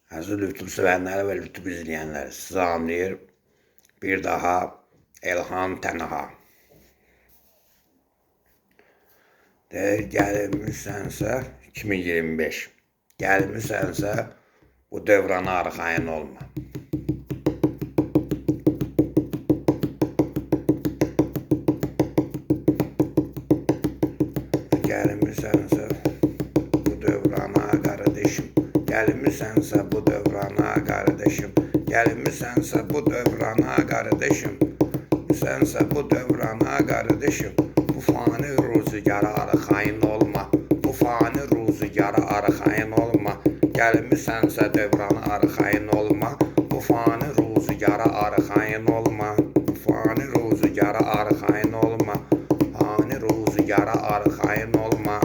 Əziz Lütfü sevənləri və Lütfü izləyənləri, sizi anlayır bir daha Elxan Tənha. Deyir, gəlmişsənsə 2025, gəlmişsənsə bu dövrana arxayın olma. Gəlmişsənsə bu dövrana qardeşim, gəlmişsənsə bu dövrana qardeşim, gəlmişsənsə bu dövrana qardeşim, sənsə bu dövrana qardeşim, bu fani rüzgara arxayın olma, bu fani rüzgara arxayın olma, gəlmişsənsə dövrana arxayın olma, bu fani rüzgara arxayın olma, bu fani rüzgara arxayın olma, fani rüzgara arxayın olma.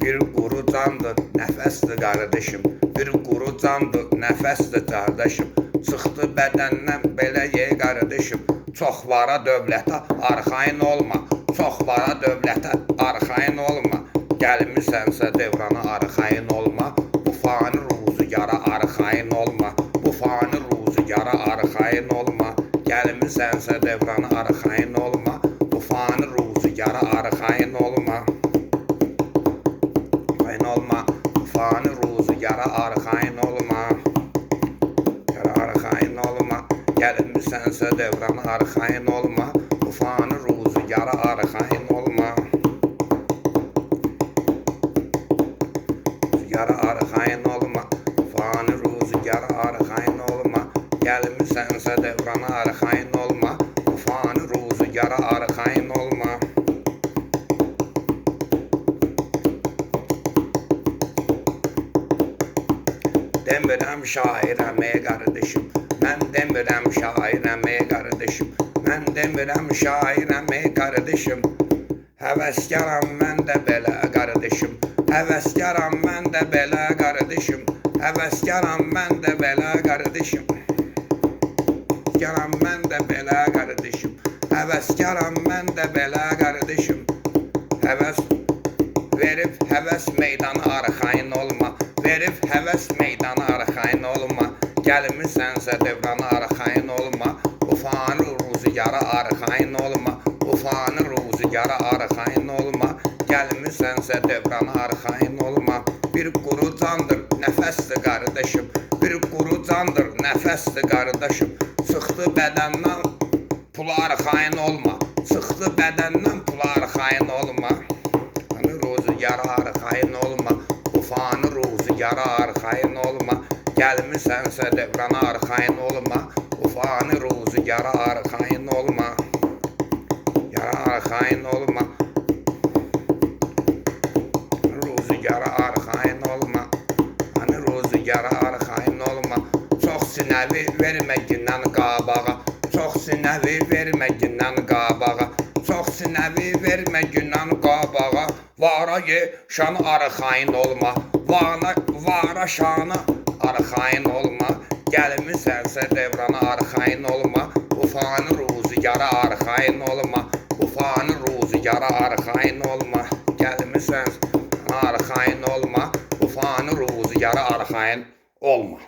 Bir quru candır, nəfəsdir qardeşim, bir quru candır, nəfəsdir qardeşim, çıxdı bədəndən belə yer qardeşim, çox vara dövlətə arxayın olma, çox vara dövlətə arxayın olma, gəlmişsənsə dövrana arxayın olma, bu fani rüzgara arxayın olma, bu fani rüzgara arxayın olma, gəlmişsənsə dövrana arxayın olma, bu fani rüzgara arxayın olma. Fani rüzgara arxayın olma, arxayın olma, gəlmişsənsə dövrana arxayın olma, bu fani rüzgara arxayın olma, rüzgara arxayın olma, fani rüzgara arxayın olma, gəlmişsənsə dövrana arxayın olma, bu fani rüzgara arxayın olma. Demirəm şairəm ey qardeşim, mən demirəm şairəm ey qardeşim, mən demirəm şairəm ey qardeşim, həvəskaram mən də belə qardeşim, həvəskaram mən də belə qardeşim, həvəskaram mən də belə qardeşim, həvəskaram mən də belə qardeşim, həvəskaram mən də belə qardeşim, həvəs verib həvəs meydana arxayın olma, verib həvəs meydana arxayın olma, gəlmişsənsə dövrana arxayın olma, bu fani rüzgara arxayın olma, bu fani rüzgara arxayın olma, gəlmişsənsə dövrana arxayın olma, bir quru candır, nəfəsdir qardeşim, bir quru candır, nəfəsdir qardeşim, çıxdı bədəndən pula arxayın olma, çıxdı bədəndən pula arxayın olma, fani rüzgara arxayın olma, bu fani rüzgara arxayın olma, gəlmişsənsə dövrana arxayın olma, bu fani rüzgara arxayın olma, yara arxayın olma, rüzgara arxayın olma, hani rüzgara arxayın olma, çox sinəvi vermə gündən qabağa, çox sinəvi vermə gündən qabağa, çox sinəvi vermə gündən qabağa, vara şanı arxayın olma, vara şanı arxayın olma, gəlmişsənsə dövrana arxayın olma, bu fani rüzgara arxayın olma, bu fani rüzgara arxayın olma, gəlmişsənsə arxayın olma, bu fani rüzgara arxayın olma.